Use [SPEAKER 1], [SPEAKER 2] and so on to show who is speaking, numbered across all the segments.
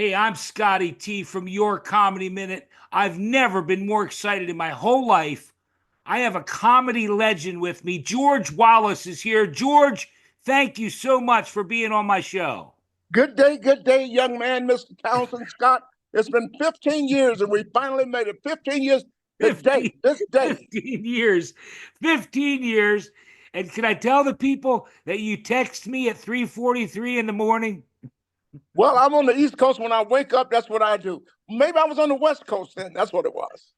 [SPEAKER 1] Hey, I'm Scotty T from Your Comedy Minute. I've never been more excited in my whole life. I have a comedy legend with me. George Wallace is here. George, thank you so much for being on my show.
[SPEAKER 2] Good day, young man, Mr. Townsend Scott. It's been 15 years and we finally made it. 15 years today,
[SPEAKER 1] 15,
[SPEAKER 2] this day.
[SPEAKER 1] 15 years. 15 years. And can I tell the people that you text me at 3:43 in the morning?
[SPEAKER 2] Well, I'm on the East Coast. When I wake up, that's what I do. Maybe I was on the West Coast then. That's what it was.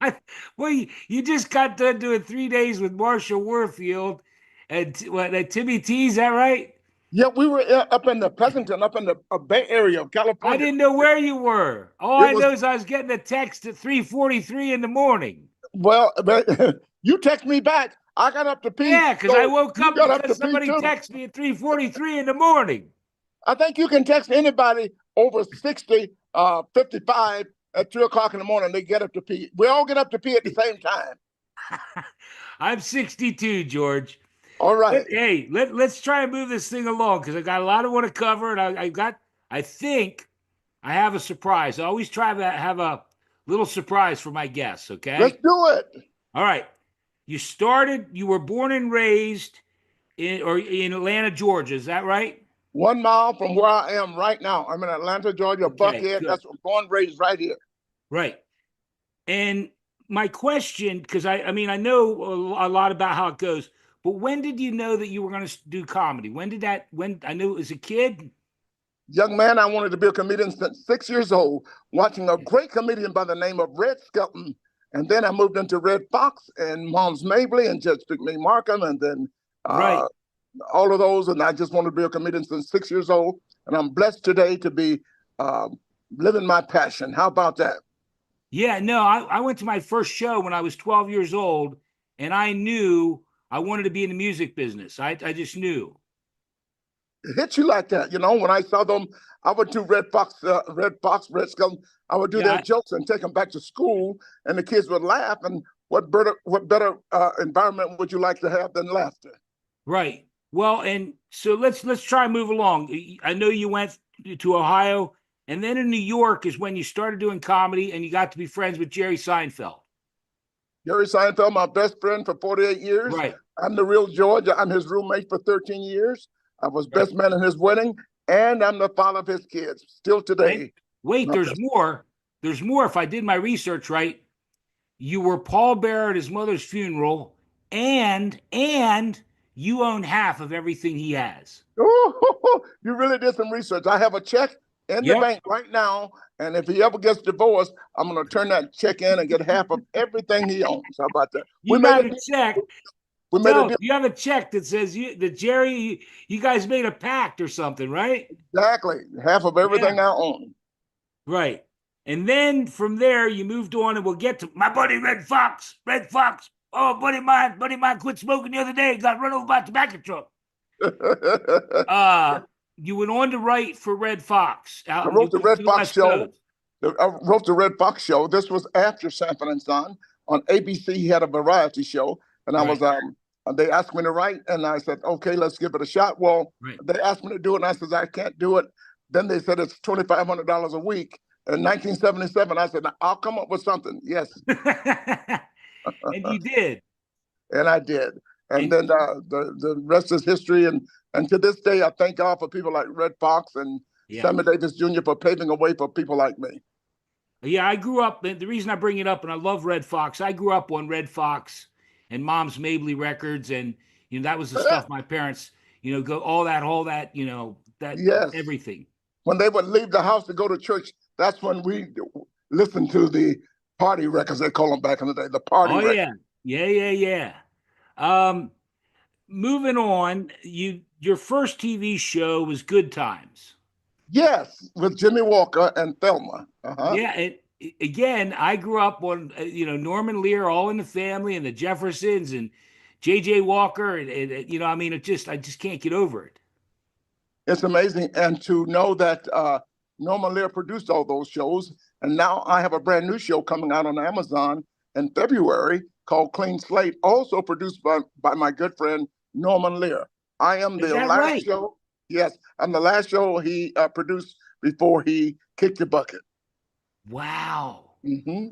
[SPEAKER 1] Well, you just got done doing 3 days with Marshall Warfield and Timmy T. Is that right?
[SPEAKER 2] Yeah, we were up in the Pleasanton, up in the Bay Area of
[SPEAKER 1] I
[SPEAKER 2] California.
[SPEAKER 1] didn't know where you were. All
[SPEAKER 2] It
[SPEAKER 1] I
[SPEAKER 2] was,
[SPEAKER 1] know is I was getting a text at 3:43 in the morning.
[SPEAKER 2] well, but you text me back. I got up to pee.
[SPEAKER 1] Yeah, because I
[SPEAKER 2] So
[SPEAKER 1] woke
[SPEAKER 2] you
[SPEAKER 1] up
[SPEAKER 2] got up
[SPEAKER 1] because
[SPEAKER 2] to pee
[SPEAKER 1] somebody
[SPEAKER 2] too.
[SPEAKER 1] texted me at 3:43 in the morning.
[SPEAKER 2] I think you can text anybody over 60, 55 at 3 o'clock in the morning. They get up to pee. We all get up to pee at the same time.
[SPEAKER 1] I'm 62, George.
[SPEAKER 2] All right.
[SPEAKER 1] Hey, let's try and move this thing along because I got a lot I want to cover, and I think I have a surprise. I always try to have a little surprise for my guests.
[SPEAKER 2] Let's
[SPEAKER 1] Okay.
[SPEAKER 2] do it.
[SPEAKER 1] All right. You were born and raised in Atlanta, Georgia. Is that right?
[SPEAKER 2] 1 mile from where I am right now. I'm in Atlanta, Georgia,
[SPEAKER 1] Okay,
[SPEAKER 2] Buckhead.
[SPEAKER 1] good.
[SPEAKER 2] That's where I'm born, raised right here.
[SPEAKER 1] Right. And my question, because I mean, I know a lot about how it goes, but when did you know that you were going to do comedy? When I knew it was a kid?
[SPEAKER 2] Young man, I wanted to be a comedian since 6 years old, watching a great comedian by the name of Red Skelton. And then I moved into Red Fox and Mom's Mabley and Judge Pinkney Markham and then
[SPEAKER 1] Right.
[SPEAKER 2] uh, all of those. And I just wanted to be a comedian since 6 years old. And I'm blessed today to be uh, living my passion. How about that?
[SPEAKER 1] Yeah, no, I went to my first show when I was 12 years old, and I knew I wanted to be in the music business. I just knew.
[SPEAKER 2] It hit you like that. When I saw them, I would do Red Skull. I would do their
[SPEAKER 1] Yeah,
[SPEAKER 2] jokes and take them back to school, and the kids would laugh. And what better environment would you like to have than laughter?
[SPEAKER 1] right. Well, and so let's try and move along. I know you went to Ohio, and then in New York is when you started doing comedy, and you got to be friends with Jerry Seinfeld.
[SPEAKER 2] Jerry Seinfeld, my best friend for 48 years.
[SPEAKER 1] Right,
[SPEAKER 2] I'm the real George. I'm his roommate for 13 years. I was
[SPEAKER 1] right.
[SPEAKER 2] best man in his wedding, and I'm the father of his kids still
[SPEAKER 1] And
[SPEAKER 2] today.
[SPEAKER 1] wait,
[SPEAKER 2] My
[SPEAKER 1] there's
[SPEAKER 2] best.
[SPEAKER 1] more. There's more. If I did my research right, you were pallbearer at his mother's funeral, and you own half of everything he has.
[SPEAKER 2] Oh, you really did some research. I have a check in the
[SPEAKER 1] Yep.
[SPEAKER 2] bank right now, and if he ever gets divorced, I'm going to turn that check in and get half of everything he owns. How about that? We
[SPEAKER 1] You
[SPEAKER 2] made
[SPEAKER 1] got
[SPEAKER 2] a
[SPEAKER 1] a
[SPEAKER 2] deal.
[SPEAKER 1] check.
[SPEAKER 2] We made a
[SPEAKER 1] Tell
[SPEAKER 2] deal.
[SPEAKER 1] you have a check that says that Jerry, you guys made a pact or something, right?
[SPEAKER 2] Exactly, half of
[SPEAKER 1] Yeah.
[SPEAKER 2] everything I own.
[SPEAKER 1] Right. And then from there you moved on, and we'll get to my buddy Red Fox. Red Fox. Oh, buddy of mine quit smoking the other day. Got run over by a tobacco truck.
[SPEAKER 2] I
[SPEAKER 1] Uh, you went on to write for Red Fox out and you
[SPEAKER 2] wrote the
[SPEAKER 1] went to
[SPEAKER 2] Red
[SPEAKER 1] the
[SPEAKER 2] Fox
[SPEAKER 1] West
[SPEAKER 2] show.
[SPEAKER 1] Coast.
[SPEAKER 2] I wrote the Red Fox show. This was after Sanford and Son on ABC. He had a variety show, and I
[SPEAKER 1] Right.
[SPEAKER 2] was they asked me to write, and I said, okay, let's give it a shot. Well,
[SPEAKER 1] Right.
[SPEAKER 2] they asked me to do it, and I said, I can't do it. Then they said it's $2,500 a week. In 1977, I said, I'll come up with something. Yes,
[SPEAKER 1] And you did.
[SPEAKER 2] and I did. And
[SPEAKER 1] And
[SPEAKER 2] then the rest is history. And to this day, I thank God for people like Red Fox and
[SPEAKER 1] yeah.
[SPEAKER 2] Sammy Davis Jr. for paving a way for people like me.
[SPEAKER 1] Yeah, I grew up. The reason I bring it up, and I love Red Fox, I grew up on Red Fox and Mom's Mabley records, and that was the stuff my parents, go all that, that
[SPEAKER 2] Yes.
[SPEAKER 1] everything.
[SPEAKER 2] When they would leave the house to go to church, that's when we listened to the party records, they call them back in the day, the party
[SPEAKER 1] Oh
[SPEAKER 2] records.
[SPEAKER 1] yeah. Um, moving on, your first TV show was Good Times.
[SPEAKER 2] Yes, with Jimmy Walker and Thelma. Uh-huh.
[SPEAKER 1] Yeah, again, I grew up on Norman Lear, All in the Family, and the Jeffersons, and J.J. Walker, and I mean, I just can't get over it.
[SPEAKER 2] It's amazing. And to know that Norman Lear produced all those shows, and now I have a brand new show coming out on Amazon in February called Clean Slate, also produced by my good friend Norman Lear. I am
[SPEAKER 1] Is
[SPEAKER 2] the
[SPEAKER 1] that
[SPEAKER 2] last
[SPEAKER 1] right?
[SPEAKER 2] show. Yes, I'm the last show he produced before he kicked your bucket.
[SPEAKER 1] Wow.
[SPEAKER 2] Hmm.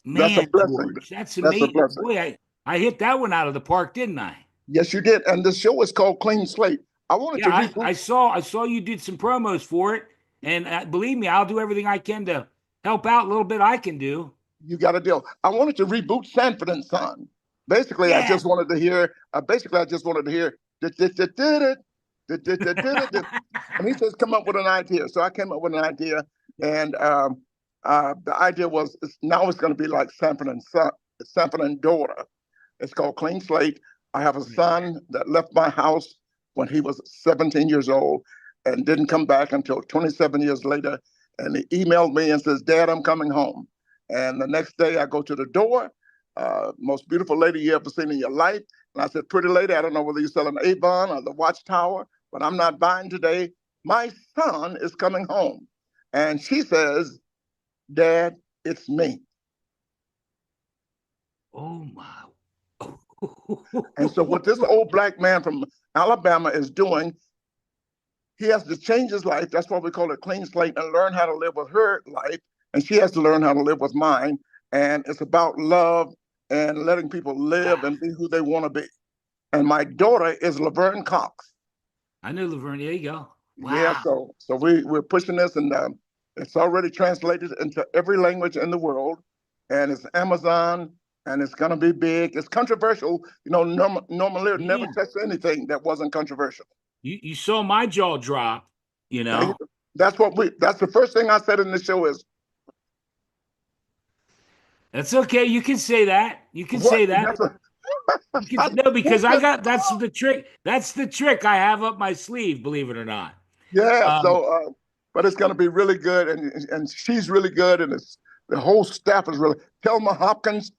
[SPEAKER 2] That's a
[SPEAKER 1] Man,
[SPEAKER 2] blessing.
[SPEAKER 1] George, that's
[SPEAKER 2] That's a
[SPEAKER 1] amazing.
[SPEAKER 2] blessing.
[SPEAKER 1] Boy, I hit that one out of the park, didn't I?
[SPEAKER 2] Yes, you did. And the show is called Clean Slate. I wanted to
[SPEAKER 1] Yeah,
[SPEAKER 2] reboot.
[SPEAKER 1] I saw you did some promos for it, and believe me, I'll do everything I can to help out a little bit I can do.
[SPEAKER 2] You got a deal. I wanted to reboot Sanford and Son. Basically, I
[SPEAKER 1] Yeah.
[SPEAKER 2] just wanted to hear. Basically, I just wanted to hear. And he says, "Come up with an idea." So I came up with an idea, and the idea was now it's going to be like Sanford and Son, Sanford and Daughter. It's called Clean Slate. I have a son that left my house when he was 17 years old and didn't come back until 27 years later. And he emailed me and says, "Dad, I'm coming home." And the next day I go to the door, most beautiful lady you ever seen in your life. And I said, "Pretty lady, I don't know whether you're selling Avon or the Watchtower, but I'm not buying today. My son is coming home." And she says, "Dad, it's me."
[SPEAKER 1] Oh my.
[SPEAKER 2] And so what this old black man from Alabama is doing, he has to change his life. That's why we call it Clean Slate, and learn how to live with her life. And she has to learn how to live with mine. And it's about love and letting people live and be who they want to be. And my daughter is Laverne Cox.
[SPEAKER 1] I knew Laverne. There you go.
[SPEAKER 2] Yeah,
[SPEAKER 1] Wow.
[SPEAKER 2] so we're pushing this, and it's already translated into every language in the world, and it's Amazon, and it's gonna be big. It's controversial, you know. Normally, never
[SPEAKER 1] Yeah.
[SPEAKER 2] touched anything that wasn't controversial.
[SPEAKER 1] You saw my jaw drop, you
[SPEAKER 2] Yeah,
[SPEAKER 1] know.
[SPEAKER 2] that's what we. That's the first thing I said in the show is
[SPEAKER 1] That's okay. You can say that. You can
[SPEAKER 2] what.
[SPEAKER 1] say that.
[SPEAKER 2] That's a,
[SPEAKER 1] You can
[SPEAKER 2] I,
[SPEAKER 1] no,
[SPEAKER 2] who
[SPEAKER 1] because I
[SPEAKER 2] said,
[SPEAKER 1] got that's
[SPEAKER 2] oh,
[SPEAKER 1] the trick. That's the trick I have up my sleeve, believe it or not.
[SPEAKER 2] yeah.
[SPEAKER 1] Um,
[SPEAKER 2] But it's gonna be really good, and she's really good, and it's the whole staff is really. Thelma Hopkins,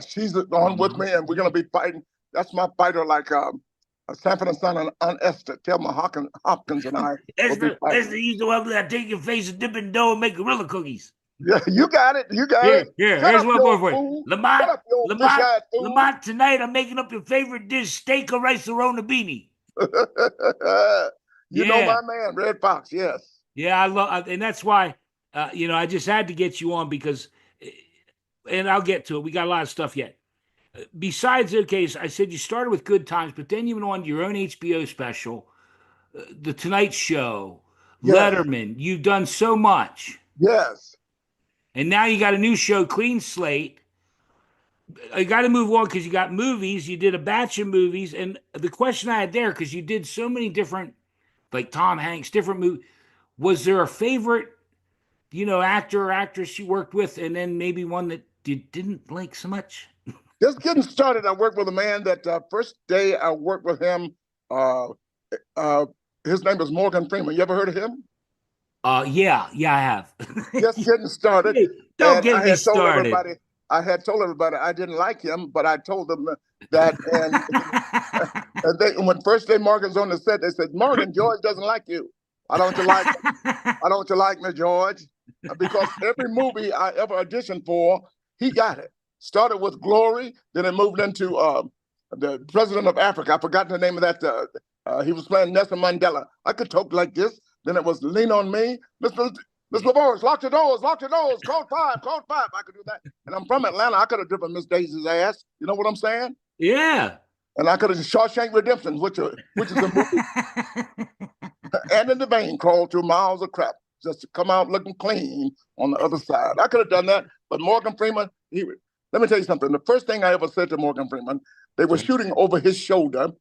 [SPEAKER 2] she's on with me, and we're gonna be fighting. That's my fighter, like Sanford and Son on Esther. Thelma Hopkins and I will be
[SPEAKER 1] That's
[SPEAKER 2] fighting.
[SPEAKER 1] the use the one that take your face and dip in dough and make gorilla cookies.
[SPEAKER 2] Yeah, you got it. You got it. Shut
[SPEAKER 1] Here's
[SPEAKER 2] up,
[SPEAKER 1] one
[SPEAKER 2] you
[SPEAKER 1] more
[SPEAKER 2] old
[SPEAKER 1] for you.
[SPEAKER 2] fool. Shut
[SPEAKER 1] Lamont,
[SPEAKER 2] up, you old
[SPEAKER 1] Lamont,
[SPEAKER 2] fish-eyed fool.
[SPEAKER 1] Lamont, tonight I'm making up your favorite dish, steak or rice or beanie.
[SPEAKER 2] You know
[SPEAKER 1] Yeah.
[SPEAKER 2] my man, Red Fox. Yes.
[SPEAKER 1] Yeah, I love, and that's why, I just had to get you on because, and I'll get to it. We got a lot of stuff yet. Besides, okay, so I said you started with Good Times, but then you went on your own HBO special, The Tonight Show,
[SPEAKER 2] Yes.
[SPEAKER 1] Letterman. You've done so much,
[SPEAKER 2] Yes.
[SPEAKER 1] and now you got a new show, Clean Slate. I got to move on because you got movies. You did a batch of movies, and the question I had there, because you did so many different, like Tom Hanks, different movies. Was there a favorite, actor or actress you worked with, and then maybe one that you didn't like so much?
[SPEAKER 2] Just getting started. I worked with a man that first day I worked with him. Uh, uh, his name is Morgan Freeman. You ever heard of him?
[SPEAKER 1] Yeah, I have.
[SPEAKER 2] Just getting started,
[SPEAKER 1] Don't
[SPEAKER 2] and
[SPEAKER 1] get me started.
[SPEAKER 2] I had told everybody I didn't like him, but I told them that, and when first day Morgan's on the set, they said, "Morgan, George doesn't like you. Why don't you like him? Why don't you like me, George?" Because every movie I ever auditioned for, he got it. Started with Glory, then it moved into the President of Africa. I forgot the name of that. He was playing Nelson Mandela. I could talk like this. Then it was Lean on Me, Miss LaVorge, lock your doors, code 5, code 5. I could do that. And I'm from Atlanta. I could have driven Miss Daisy's ass. You know what I'm saying?
[SPEAKER 1] Yeah.
[SPEAKER 2] And I could have Shawshank Redemption, which is a movie, and in the vein crawled through miles of crap just to come out looking clean on the other side. I could have done that, but Morgan Freeman, let me tell you something. The first thing I ever said to Morgan Freeman, they were shooting over his shoulder,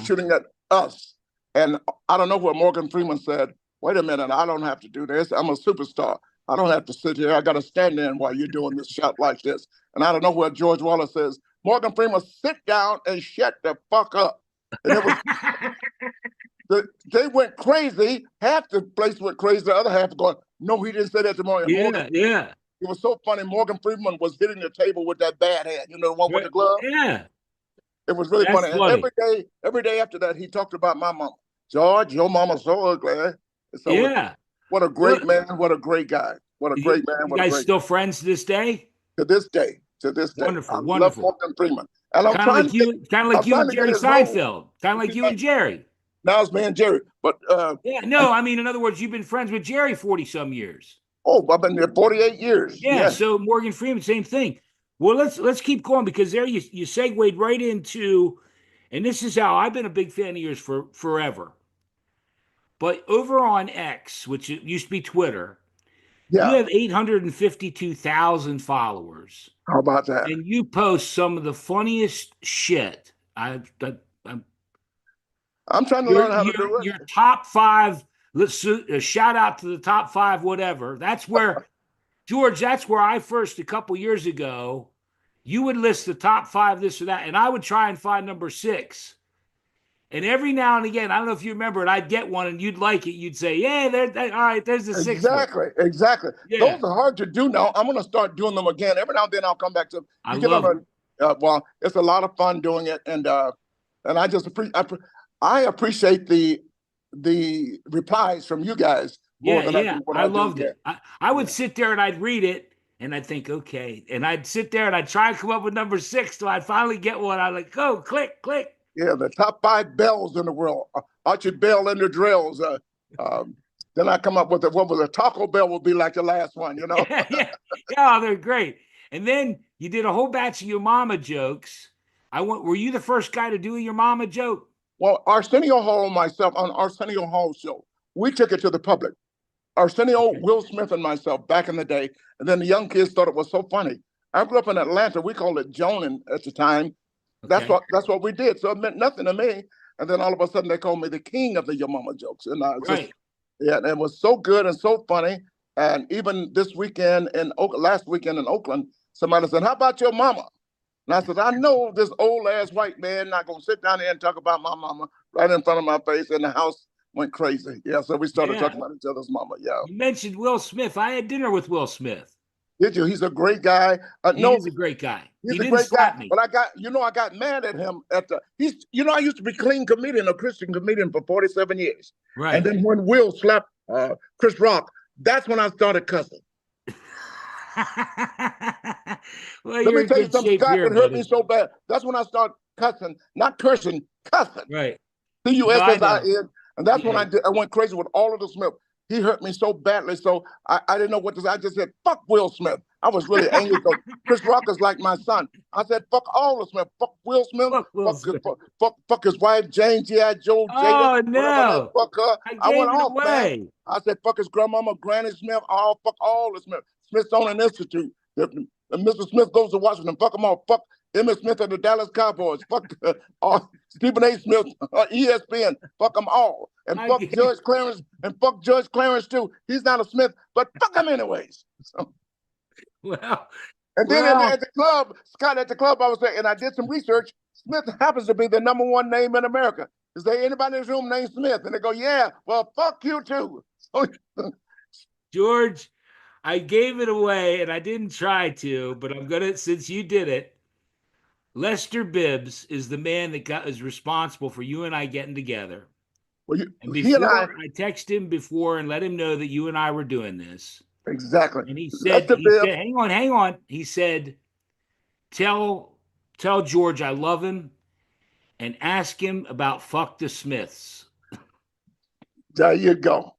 [SPEAKER 2] shooting at us. And I don't know what Morgan Freeman said. Wait a minute, I don't have to do this. I'm a superstar. I don't have to sit here. I got to stand in while you're doing this shot like this. And I don't know what George Wallace says. Morgan Freeman, sit down and shut the fuck up. And it was they went crazy. Half the place went crazy. The other half going, no, he didn't say that to Morgan.
[SPEAKER 1] Yeah, yeah.
[SPEAKER 2] It was so funny. Morgan Freeman was hitting the table with that bad hand, the one with the glove.
[SPEAKER 1] Yeah.
[SPEAKER 2] It was really
[SPEAKER 1] That's
[SPEAKER 2] funny. And
[SPEAKER 1] funny.
[SPEAKER 2] every day after that, he talked about my mama. George, your mama's so ugly. So
[SPEAKER 1] Yeah.
[SPEAKER 2] what a great man. What a great guy. What a great man.
[SPEAKER 1] You
[SPEAKER 2] What a
[SPEAKER 1] guys
[SPEAKER 2] great
[SPEAKER 1] still
[SPEAKER 2] guy.
[SPEAKER 1] friends to this day?
[SPEAKER 2] To this day. To this day. I
[SPEAKER 1] Wonderful,
[SPEAKER 2] love
[SPEAKER 1] wonderful.
[SPEAKER 2] Morgan Freeman. And
[SPEAKER 1] Kind of like you
[SPEAKER 2] I'm
[SPEAKER 1] and
[SPEAKER 2] trying to get
[SPEAKER 1] Jerry
[SPEAKER 2] his role.
[SPEAKER 1] Seinfeld. Kind of
[SPEAKER 2] What's
[SPEAKER 1] like
[SPEAKER 2] his
[SPEAKER 1] you
[SPEAKER 2] name?
[SPEAKER 1] and Jerry.
[SPEAKER 2] Now it's me and Jerry. But
[SPEAKER 1] Yeah, no, I mean, in other words, you've been friends with Jerry 40 some years.
[SPEAKER 2] oh, I've been there 48 years.
[SPEAKER 1] Yeah,
[SPEAKER 2] Yes.
[SPEAKER 1] so Morgan Freeman, same thing. Well, let's keep going because there you segued right into, and this is how I've been a big fan of yours for forever. But over on X, which it used to be Twitter, you
[SPEAKER 2] Yeah.
[SPEAKER 1] have 852,000 followers,
[SPEAKER 2] How about that?
[SPEAKER 1] and you post some of the funniest shit. I'm
[SPEAKER 2] I'm trying to
[SPEAKER 1] your
[SPEAKER 2] learn how to do it.
[SPEAKER 1] your top five. Let's shout out to the top five, whatever. That's where George. That's where I first a couple years ago. You would list the top five, this or that, and I would try and find number six. And every now and again, I don't know if you remember it, I'd get one and you'd like it. You'd say, "Yeah, all right, there's the sixth one."
[SPEAKER 2] Exactly, exactly.
[SPEAKER 1] Yeah,
[SPEAKER 2] Those are hard to do now. I'm going to start doing them again. Every now and then I'll come back to them.
[SPEAKER 1] I
[SPEAKER 2] You get on
[SPEAKER 1] love it.
[SPEAKER 2] well, it's a lot of fun doing it, and I just I appreciate the replies from you guys more
[SPEAKER 1] Yeah,
[SPEAKER 2] than I
[SPEAKER 1] yeah,
[SPEAKER 2] do what
[SPEAKER 1] I
[SPEAKER 2] I do.
[SPEAKER 1] loved
[SPEAKER 2] Yeah,
[SPEAKER 1] it. I would
[SPEAKER 2] yeah,
[SPEAKER 1] sit there and I'd read it and I'd think, okay, and I'd sit there and I'd try and come up with number six till I'd finally get one. I'd like, go, click, click.
[SPEAKER 2] yeah. The top five bells in the world. Archie Bell and the Drills. Then I come up with what was a Taco Bell would be like the last one. You know.
[SPEAKER 1] Yeah, yeah, yeah, they're great. And then you did a whole batch of your mama jokes. Were you the first guy to do your mama joke?
[SPEAKER 2] Well, Arsenio Hall and myself on Arsenio Hall's show, we took it to the public. Arsenio,
[SPEAKER 1] Okay.
[SPEAKER 2] Will Smith, and myself back in the day. And then the young kids thought it was so funny. I grew up in Atlanta. We called it Jonin at the time.
[SPEAKER 1] Okay.
[SPEAKER 2] That's what we did. So it meant nothing to me. And then all of a sudden they called me the king of the Your Mama jokes. And I just
[SPEAKER 1] Right.
[SPEAKER 2] yeah, and it was so good and so funny. And even this weekend in last weekend in Oakland, somebody said, "How about your mama?" And I said, "I know this old ass white man not gonna sit down here and talk about my mama right in front of my face." And the house went crazy. Yeah, so we started
[SPEAKER 1] Yeah.
[SPEAKER 2] talking about each other's mama. Yeah.
[SPEAKER 1] You mentioned Will Smith. I had dinner with Will Smith.
[SPEAKER 2] Did you? He's a great guy.
[SPEAKER 1] He
[SPEAKER 2] No,
[SPEAKER 1] is a great guy.
[SPEAKER 2] he's
[SPEAKER 1] He
[SPEAKER 2] a
[SPEAKER 1] didn't
[SPEAKER 2] great guy.
[SPEAKER 1] slap me.
[SPEAKER 2] But I got mad at him at the I used to be clean comedian, a Christian comedian for 47 years. And
[SPEAKER 1] Right.
[SPEAKER 2] then when Will slapped Chris Rock, that's when I started cussing.
[SPEAKER 1] Well,
[SPEAKER 2] Let
[SPEAKER 1] you're
[SPEAKER 2] me
[SPEAKER 1] in
[SPEAKER 2] tell you
[SPEAKER 1] good
[SPEAKER 2] something,
[SPEAKER 1] shape
[SPEAKER 2] Scott,
[SPEAKER 1] here,
[SPEAKER 2] it hurt me
[SPEAKER 1] buddy.
[SPEAKER 2] so bad. That's when I started cussing, not cursing, cussing.
[SPEAKER 1] Right. No, I know.
[SPEAKER 2] Cussin. And that's when
[SPEAKER 1] Yeah.
[SPEAKER 2] I went crazy with all of the Smith. He hurt me so badly, so I didn't know what to say. I just said, "Fuck Will Smith." I was really angry because Chris Rock is like my son. I said, "Fuck all the Smith. Fuck Will Smith.
[SPEAKER 1] Fuck Will Smith.
[SPEAKER 2] Fuck his wife, Jane, G.I. Joe, Jada,
[SPEAKER 1] Oh
[SPEAKER 2] whatever her name.
[SPEAKER 1] no.
[SPEAKER 2] Fuck her."
[SPEAKER 1] I
[SPEAKER 2] I went
[SPEAKER 1] gave it
[SPEAKER 2] off, man.
[SPEAKER 1] away.
[SPEAKER 2] I said, "Fuck his grandmama, Granny Smith. Oh, fuck all the Smith. Smithsonian Institute. If Mr. Smith goes to Washington, fuck them all. Fuck Emmitt Smith of the Dallas Cowboys. Fuck Stephen A. Smith, ESPN. Fuck them all. And
[SPEAKER 1] I
[SPEAKER 2] fuck
[SPEAKER 1] gave,
[SPEAKER 2] Judge Clarence. And fuck Judge Clarence too. He's not a Smith, but fuck him anyways." So,
[SPEAKER 1] well,
[SPEAKER 2] and then
[SPEAKER 1] well,
[SPEAKER 2] at the club, Scott, at the club, I was saying, and I did some research. Smith happens to be the number one name in America. Is there anybody in this room named Smith? And they go, "Yeah, well, fuck you too." So,
[SPEAKER 1] George, I gave it away and I didn't try to, but I'm gonna since you did it. Lester Bibbs is the man that is responsible for you and I getting together.
[SPEAKER 2] well,
[SPEAKER 1] And
[SPEAKER 2] he and I,
[SPEAKER 1] before I texted him before and let him know that you and I were doing this.
[SPEAKER 2] exactly.
[SPEAKER 1] And
[SPEAKER 2] Lester Bibb,
[SPEAKER 1] hang on. He said, tell George I love him and ask him about fuck the Smiths.
[SPEAKER 2] there you go.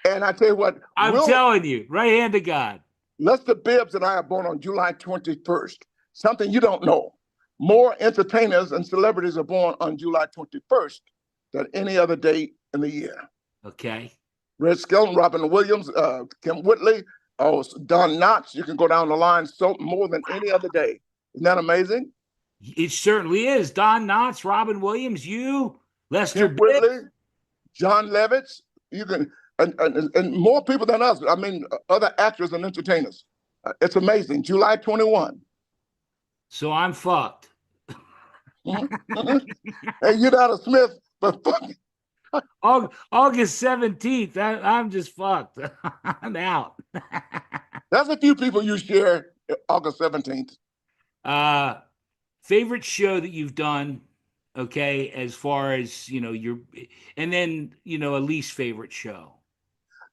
[SPEAKER 2] And I tell you what,
[SPEAKER 1] I'm telling you, right hand to God.
[SPEAKER 2] Lester Bibbs and I are born on July 21st. Something you don't know. More entertainers and celebrities are born on July 21st than any other day in the year.
[SPEAKER 1] Okay.
[SPEAKER 2] Red Skelton, Robin Williams, Kim Whitley, Don Knotts. You can go down the line so more than any other day. Isn't that amazing?
[SPEAKER 1] It certainly is. Don Knotts, Robin Williams, you, Lester
[SPEAKER 2] Kim
[SPEAKER 1] Bibb.
[SPEAKER 2] Whitley, John Levitz. You can and more people than us. I mean, other actors and entertainers. It's amazing. July 21.
[SPEAKER 1] So I'm fucked.
[SPEAKER 2] And you're not a Smith, but fuck.
[SPEAKER 1] August 17th. I'm just fucked. I'm out.
[SPEAKER 2] That's a few people you share August 17th.
[SPEAKER 1] Favorite show that you've done, okay, as far as and then a least favorite show.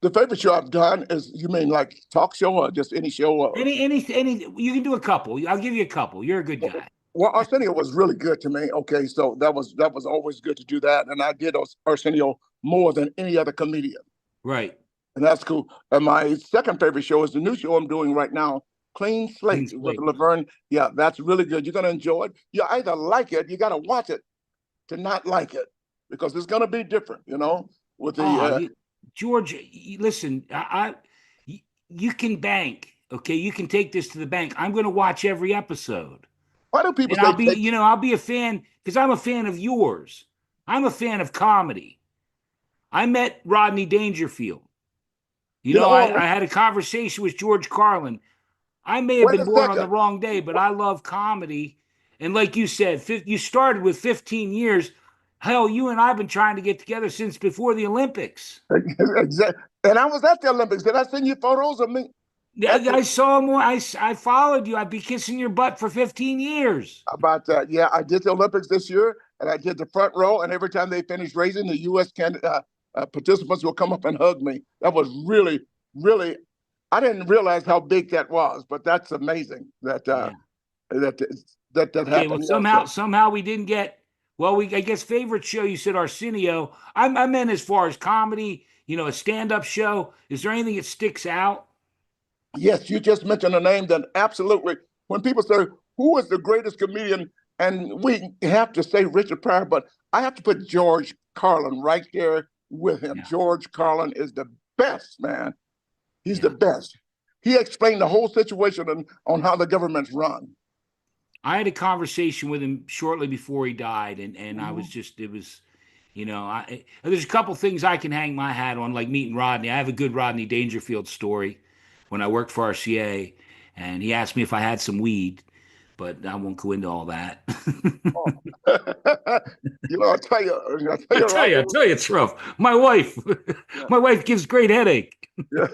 [SPEAKER 2] The favorite show I've done is, you mean like talk show or just any show? Or,
[SPEAKER 1] Any you can do a couple. I'll give you a couple. You're a good guy.
[SPEAKER 2] Well, Arsenio was really good to me. Okay, so that was always good to do that, and I did Arsenio more than any other comedian,
[SPEAKER 1] Right.
[SPEAKER 2] and that's cool. And my second favorite show is the new show I'm doing right now, Clean
[SPEAKER 1] Clean
[SPEAKER 2] Slate with
[SPEAKER 1] slate.
[SPEAKER 2] Laverne. Yeah, that's really good. You're gonna enjoy it. You either like it, you gotta watch it to not like it because it's gonna be different. With the
[SPEAKER 1] Oh, George, listen, you can bank. Okay, you can take this to the bank. I'm going to watch every episode,
[SPEAKER 2] why do people
[SPEAKER 1] and
[SPEAKER 2] say take?
[SPEAKER 1] I'll be a fan because I'm a fan of yours. I'm a fan of comedy. I met Rodney Dangerfield.
[SPEAKER 2] Oh,
[SPEAKER 1] I had a conversation with George Carlin. I may have
[SPEAKER 2] wait
[SPEAKER 1] been
[SPEAKER 2] a
[SPEAKER 1] born on the
[SPEAKER 2] second.
[SPEAKER 1] wrong day, but I love comedy. And like you said, you started with 15 years. Hell, you and I have been trying to get together since before the Olympics.
[SPEAKER 2] Exactly. And I was at the Olympics. Did I send you photos of me
[SPEAKER 1] Yeah,
[SPEAKER 2] at the
[SPEAKER 1] I saw him. I followed you. I'd be kissing your butt for 15 years.
[SPEAKER 2] about that? Yeah, I did the Olympics this year, and I did the front row. And every time they finished raising, the U.S. Participants will come up and hug me. That was really, really. I didn't realize how big that was, but that's amazing that
[SPEAKER 1] Yeah.
[SPEAKER 2] that that
[SPEAKER 1] Okay. Well,
[SPEAKER 2] happened. Yeah. So
[SPEAKER 1] somehow we didn't get. Well, I guess favorite show. You said Arsenio. I meant as far as comedy. A stand-up show. Is there anything that sticks out?
[SPEAKER 2] yes, you just mentioned a name that absolutely. When people say who is the greatest comedian, and we have to say Richard Pryor, but I have to put George Carlin right there with him.
[SPEAKER 1] Yeah.
[SPEAKER 2] George Carlin is the best man. He's the
[SPEAKER 1] Yeah.
[SPEAKER 2] best. He explained the whole situation on how the government's run.
[SPEAKER 1] I had a conversation with him shortly before he died, and I was
[SPEAKER 2] Mhm.
[SPEAKER 1] just it was, there's a couple things I can hang my hat on, like meeting Rodney. I have a good Rodney Dangerfield story when I worked for RCA, and he asked me if I had some weed, but I won't go into all that.
[SPEAKER 2] Oh. I tell you,
[SPEAKER 1] I
[SPEAKER 2] Rodney.
[SPEAKER 1] tell you, it's rough. My wife,
[SPEAKER 2] Yeah.
[SPEAKER 1] my wife gives great headache.
[SPEAKER 2] Yeah.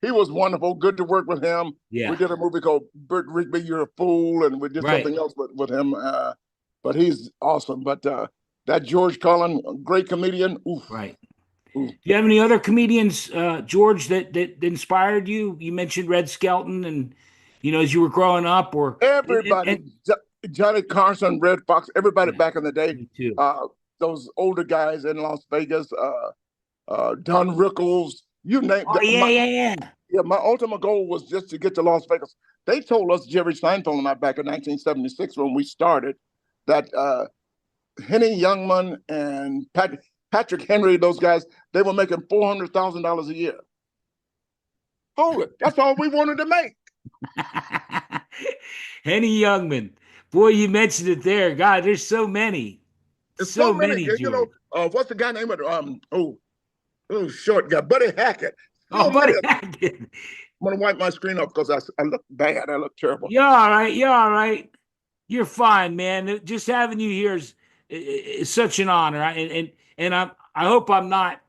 [SPEAKER 2] He was wonderful. Good to work with him. We
[SPEAKER 1] Yeah,
[SPEAKER 2] did a movie called Bert Rigby, You're a Fool, and we did
[SPEAKER 1] right,
[SPEAKER 2] something else with him. But he's awesome. But that George Carlin, great comedian. Oof,
[SPEAKER 1] right.
[SPEAKER 2] oof.
[SPEAKER 1] Do you have any other comedians, George, that inspired you? You mentioned Red Skelton, and as you were growing up,
[SPEAKER 2] Everybody, Johnny Carson, Red Fox, everybody
[SPEAKER 1] yeah,
[SPEAKER 2] back in the day.
[SPEAKER 1] me too.
[SPEAKER 2] Those older guys in Las Vegas, Don Rickles, you name
[SPEAKER 1] Oh yeah,
[SPEAKER 2] my
[SPEAKER 1] yeah, yeah.
[SPEAKER 2] yeah. My ultimate goal was just to get to Las Vegas. They told us, Jerry Seinfeld and I, back in 1976 when we started, that Henny Youngman and Patrick Henry, those guys, they were making $400,000 a year. Hold it, that's all we wanted to make.
[SPEAKER 1] Henny Youngman, boy, you mentioned it there. God, there's
[SPEAKER 2] There's so
[SPEAKER 1] so
[SPEAKER 2] many.
[SPEAKER 1] many, George.
[SPEAKER 2] What's the guy named? Short guy, Buddy Hackett.
[SPEAKER 1] Oh,
[SPEAKER 2] So many.
[SPEAKER 1] buddy,
[SPEAKER 2] I'm gonna wipe my screen off because I look bad. I look terrible.
[SPEAKER 1] you're all right. You're all right. You're fine, man. Just having you here is such an honor. And I hope I'm not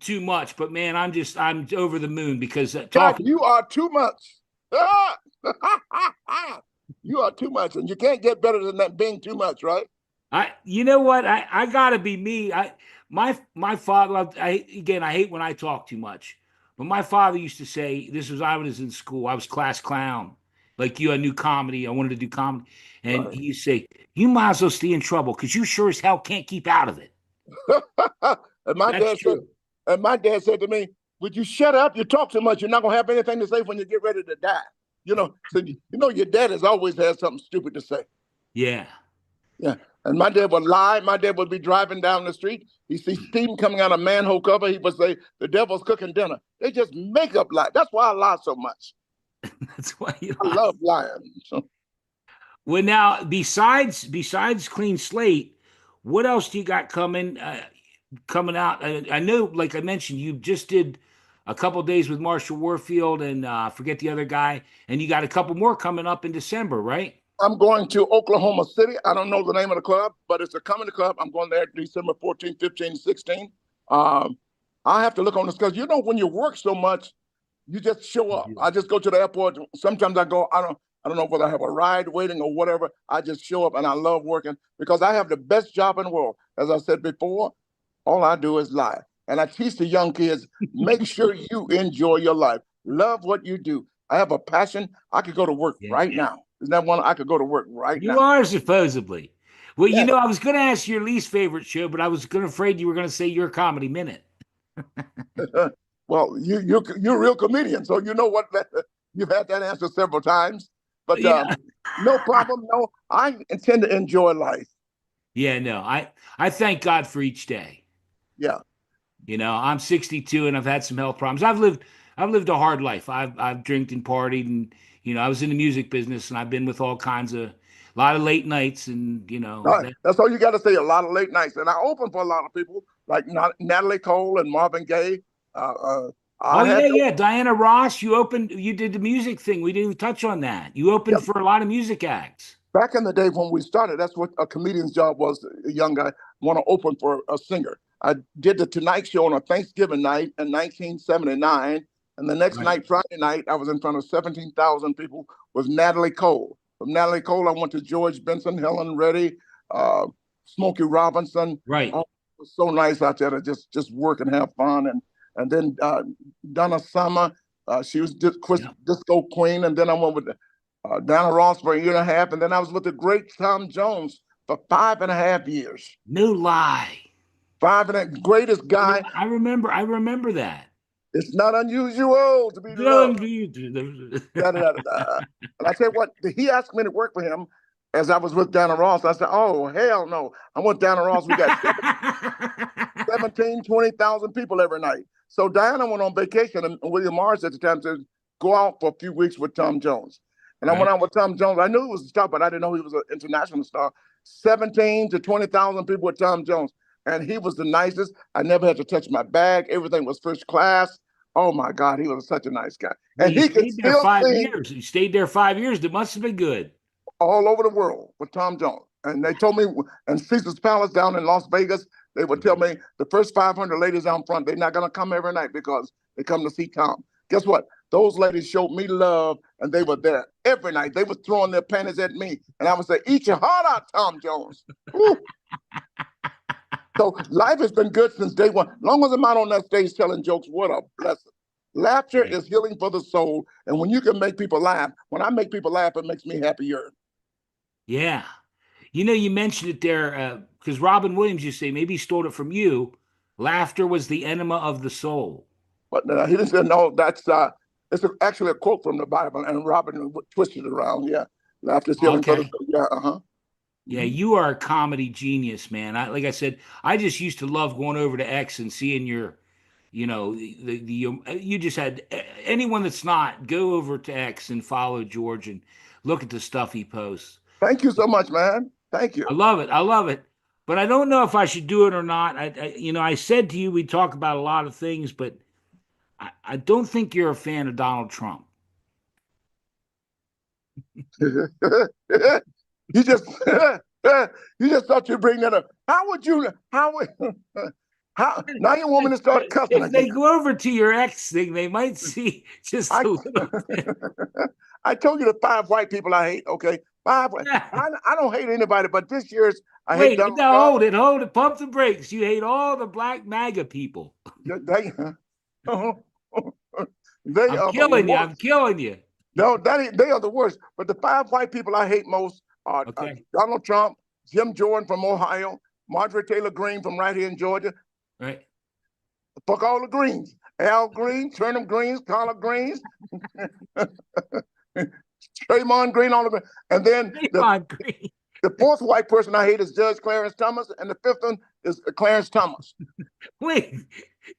[SPEAKER 1] too much, but man, I'm over the moon because
[SPEAKER 2] Jack,
[SPEAKER 1] talking.
[SPEAKER 2] you are too much. You are too much, and you can't get better than that being too much, right?
[SPEAKER 1] You know what? I gotta be me. My father. I hate when I talk too much, but my father used to say this was I was in school. I was class clown. Like you, I knew comedy. I wanted to do comedy, and
[SPEAKER 2] Right.
[SPEAKER 1] he used to say, "You might as well stay in trouble because you sure as hell can't keep out of it."
[SPEAKER 2] and my
[SPEAKER 1] That's
[SPEAKER 2] dad said,
[SPEAKER 1] true.
[SPEAKER 2] and my dad said to me, "Would you shut up? You talk too much. You're not gonna have anything to say when you get ready to die." So your dad has always had something stupid to say.
[SPEAKER 1] Yeah.
[SPEAKER 2] Yeah. And my dad would lie. My dad would be driving down the street. He see steam coming out of a manhole cover. He would say, "The devil's cooking dinner." They just make up lie. That's why I lie so much.
[SPEAKER 1] That's why you
[SPEAKER 2] I
[SPEAKER 1] lie.
[SPEAKER 2] love lying. So,
[SPEAKER 1] Well, now besides Clean Slate, what else do you got coming out? I know, like I mentioned, you just did a couple days with Marshall Warfield and forget the other guy, and you got a couple more coming up in December, right?
[SPEAKER 2] I'm going to Oklahoma City. I don't know the name of the club, but it's a comedy club. I'm going there December 14th, 15th, 16th. Um, I have to look on this because when you work so much, you just show
[SPEAKER 1] You
[SPEAKER 2] up.
[SPEAKER 1] do.
[SPEAKER 2] I just go to the airport. Sometimes I go. I don't know whether I have a ride waiting or whatever. I just show up and I love working because I have the best job in the world. As I said before, all I do is lie. And I teach the young kids, make sure you enjoy your life. Love what you do. I have a passion. I could go to work
[SPEAKER 1] Yeah.
[SPEAKER 2] right now. Isn't that one I could go to work right
[SPEAKER 1] You
[SPEAKER 2] now?
[SPEAKER 1] are supposedly. Well,
[SPEAKER 2] Yeah.
[SPEAKER 1] I was going to ask your least favorite show, but I was afraid you were going to say your Comedy Minute.
[SPEAKER 2] Well, you're a real comedian, so you know what you've had that answer several times. But
[SPEAKER 1] Yeah.
[SPEAKER 2] no problem. No, I intend to enjoy life.
[SPEAKER 1] Yeah, no. I thank God for each day.
[SPEAKER 2] Yeah.
[SPEAKER 1] I'm 62 and I've had some health problems. I've lived a hard life. I've drinked and partied and I was in the music business and I've been with all kinds of a lot of late nights and
[SPEAKER 2] All right.
[SPEAKER 1] that.
[SPEAKER 2] That's all you got to say. A lot of late nights, and I open for a lot of people like Natalie Cole and Marvin Gaye. Uh, uh,
[SPEAKER 1] Oh
[SPEAKER 2] I
[SPEAKER 1] yeah,
[SPEAKER 2] had
[SPEAKER 1] yeah. Diana Ross, you did the music thing. We didn't even touch on that. You
[SPEAKER 2] yeah,
[SPEAKER 1] opened for a lot of music acts.
[SPEAKER 2] back in the day when we started. That's what a comedian's job was. A young guy want to open for a singer. I did the Tonight Show on a Thanksgiving night in 1979, and the next
[SPEAKER 1] Right.
[SPEAKER 2] night, Friday night, I was in front of 17,000 people with Natalie Cole. From Natalie Cole, I went to George Benson, Helen Reddy, uh, Smokey Robinson.
[SPEAKER 1] Right.
[SPEAKER 2] Oh, it was so nice out there to just work and have fun. And then Donna Summer, she was
[SPEAKER 1] Yeah.
[SPEAKER 2] disco queen, and then I went with Donna Ross for a year and a half, and then I was with the great Tom Jones for 5.5 years.
[SPEAKER 1] No lie.
[SPEAKER 2] Five and a greatest guy.
[SPEAKER 1] I remember that.
[SPEAKER 2] It's not unusual to be loved. Da, da, da, da, da. And I tell you what, he asked me to work for him as I was with Donna Ross. I said, oh, hell no. I'm with Donna Ross. We got 17, 20,000 people every night. So Diana went on vacation, and William Morris at the time said, go out for a few weeks with Tom Jones. And I went
[SPEAKER 1] Right.
[SPEAKER 2] out with Tom Jones. I knew he was a star, but I didn't know he was an international star. 17 to 20,000 people with Tom Jones. And he was the nicest. I never had to touch my bag. Everything was first class. Oh my God, he was such a nice guy.
[SPEAKER 1] Well,
[SPEAKER 2] And
[SPEAKER 1] you
[SPEAKER 2] he could
[SPEAKER 1] stayed there
[SPEAKER 2] still
[SPEAKER 1] five
[SPEAKER 2] sing
[SPEAKER 1] years. You stayed there 5 years. That must have been good.
[SPEAKER 2] all over the world with Tom Jones. And they told me, and Caesar's Palace down in Las Vegas, they would tell me the first 500 ladies out front, they're not going to come every night because they come to see Tom. Guess what? Those ladies showed me love, and they were there every night. They were throwing their panties at me, and I would say, eat your heart out, Tom Jones. Woo. So life has been good since day one. Long as I'm out on that stage telling jokes, what a blessing. Laughter
[SPEAKER 1] Right.
[SPEAKER 2] is healing for the soul. And when you can make people laugh, when I make people laugh, it makes me happier.
[SPEAKER 1] Yeah. You mentioned it there because Robin Williams, you say, maybe he stole it from you. Laughter was the enema of the soul.
[SPEAKER 2] But he didn't say, no, it's actually a quote from the Bible. And Robin twisted it around. Yeah. Laughter is healing for the
[SPEAKER 1] Okay.
[SPEAKER 2] soul. Yeah. Uh-huh.
[SPEAKER 1] Yeah,
[SPEAKER 2] Mhm.
[SPEAKER 1] you are a comedy genius, man. Like I said, I just used to love going over to X and seeing you just had anyone that's not go over to X and follow George and look at the stuff he posts.
[SPEAKER 2] Thank you so much, man. Thank
[SPEAKER 1] I
[SPEAKER 2] you.
[SPEAKER 1] love it. I love it. But I don't know if I should do it or not. I said to you we talk about a lot of things, but I don't think you're a fan of Donald Trump.
[SPEAKER 2] you just you just thought you'd bring that up. How would you how would how now you want me to start cussing
[SPEAKER 1] If
[SPEAKER 2] again?
[SPEAKER 1] they go over to your X thing, they might see just
[SPEAKER 2] I
[SPEAKER 1] a little bit.
[SPEAKER 2] I told you the five white people I hate. Okay, five. I don't hate anybody, but this year's I hate
[SPEAKER 1] Wait,
[SPEAKER 2] Donald
[SPEAKER 1] no,
[SPEAKER 2] Trump.
[SPEAKER 1] hold it, pump the brakes. You hate all the black MAGA people.
[SPEAKER 2] They they
[SPEAKER 1] I'm
[SPEAKER 2] are the
[SPEAKER 1] killing you. I'm
[SPEAKER 2] worst.
[SPEAKER 1] killing you.
[SPEAKER 2] No, they are the worst. But the five white people I hate most are
[SPEAKER 1] Okay.
[SPEAKER 2] Donald Trump, Jim Jordan from Ohio, Marjorie Taylor Greene from right here in Georgia.
[SPEAKER 1] Right.
[SPEAKER 2] Fuck all the Greens. Al Green, Turnham Greens, Collard Greens, Trayvon Green, all of them. And then
[SPEAKER 1] Draymond Green.
[SPEAKER 2] the fourth white person I hate is Judge Clarence Thomas, and the fifth one is Clarence Thomas.
[SPEAKER 1] Wait,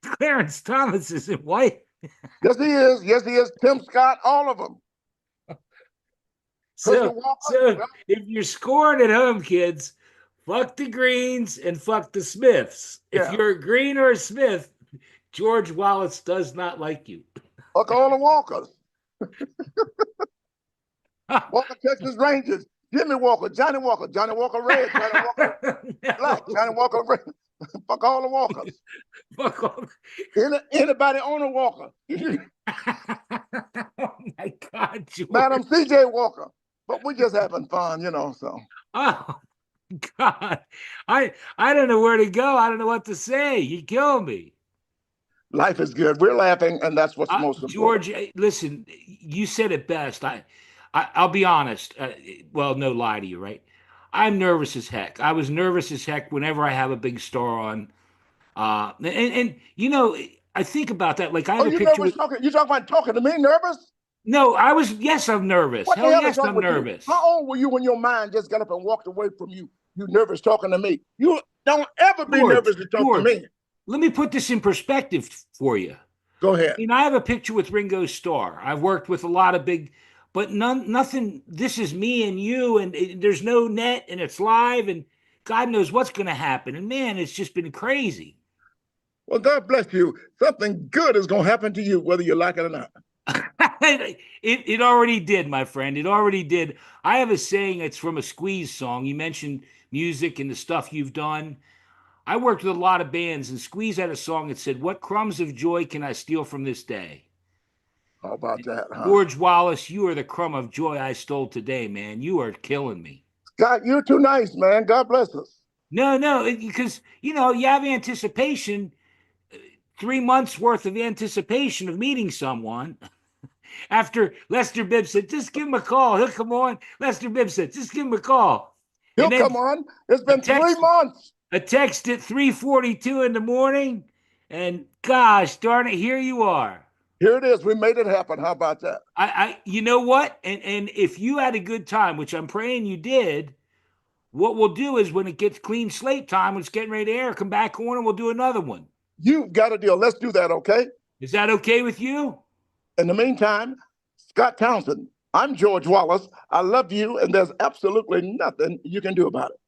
[SPEAKER 1] Clarence Thomas isn't white.
[SPEAKER 2] Yes, he is. Yes, he is. Tim Scott, all of them. Herschel
[SPEAKER 1] So,
[SPEAKER 2] Walker.
[SPEAKER 1] so
[SPEAKER 2] Well,
[SPEAKER 1] if you're scoring at home, kids, fuck the Greens and fuck the Smiths. If
[SPEAKER 2] yeah.
[SPEAKER 1] you're a Green or a Smith, George Wallace does not like you.
[SPEAKER 2] Fuck all the Walkers. Walker Texas Rangers. Jimmy Walker, Johnny Walker, Johnny Walker Red, Johnny Walker Black,
[SPEAKER 1] No.
[SPEAKER 2] Johnny Walker Red. Fuck all the Walkers.
[SPEAKER 1] Fuck all.
[SPEAKER 2] Anybody own a Walker?
[SPEAKER 1] Oh my God,
[SPEAKER 2] Madam
[SPEAKER 1] George.
[SPEAKER 2] C.J. Walker. But we're just having fun, so.
[SPEAKER 1] Oh God. I don't know where to go. I don't know what to say. You kill me.
[SPEAKER 2] Life is good. We're laughing, and that's what's most important.
[SPEAKER 1] George, listen, you said it best. I'll be honest. Well, no lie to you, right? I'm nervous as heck. I was nervous as heck whenever I have a big star on. And you know, I think about that. Like I
[SPEAKER 2] Oh,
[SPEAKER 1] have a
[SPEAKER 2] you
[SPEAKER 1] picture
[SPEAKER 2] nervous
[SPEAKER 1] with.
[SPEAKER 2] talking? You talking about talking to me nervous?
[SPEAKER 1] No, I was. Yes, I'm nervous.
[SPEAKER 2] What the
[SPEAKER 1] Hell
[SPEAKER 2] hell is
[SPEAKER 1] yes,
[SPEAKER 2] wrong
[SPEAKER 1] I'm
[SPEAKER 2] with you?
[SPEAKER 1] nervous.
[SPEAKER 2] How old were you when your mind just got up and walked away from you? You nervous talking to me? You don't ever be nervous
[SPEAKER 1] George,
[SPEAKER 2] to talk to
[SPEAKER 1] George,
[SPEAKER 2] me.
[SPEAKER 1] let me put this in perspective for you.
[SPEAKER 2] Go
[SPEAKER 1] I
[SPEAKER 2] ahead.
[SPEAKER 1] mean, I have a picture with Ringo Starr. I've worked with a lot of big, but nothing. This is me and you, and there's no net, and it's live, and God knows what's going to happen. And man, it's just been crazy.
[SPEAKER 2] Well, God bless you. Something good is going to happen to you, whether you like it or not.
[SPEAKER 1] It already did, my friend. It already did. I have a saying. It's from a Squeeze song. You mentioned music and the stuff you've done. I worked with a lot of bands, and Squeeze had a song that said, "What crumbs of joy can I steal from this day?"
[SPEAKER 2] How about that, huh?
[SPEAKER 1] George Wallace, you are the crumb of joy I stole today, man. You are killing me.
[SPEAKER 2] God, you're too nice, man. God bless us.
[SPEAKER 1] No, no, because you know you have anticipation, 3 months worth of anticipation of meeting someone. After Lester Bibb said, "Just give him a call. He'll come on." Lester Bibb said, "Just give him a call," and
[SPEAKER 2] He'll
[SPEAKER 1] then
[SPEAKER 2] come on. It's
[SPEAKER 1] a
[SPEAKER 2] been three
[SPEAKER 1] text,
[SPEAKER 2] months.
[SPEAKER 1] a text at 3:42 in the morning, and gosh darn it, here you are.
[SPEAKER 2] Here it is. We made it happen. How about that?
[SPEAKER 1] You know what? And if you had a good time, which I'm praying you did, what we'll do is when it gets clean slate time, when it's getting ready to air, come back on and we'll do another one.
[SPEAKER 2] You've got a deal. Let's do that, okay?
[SPEAKER 1] Is that okay with you?
[SPEAKER 2] In the meantime, Scott Townsend, I'm George Wallace. I love you, and there's absolutely nothing you can do about it.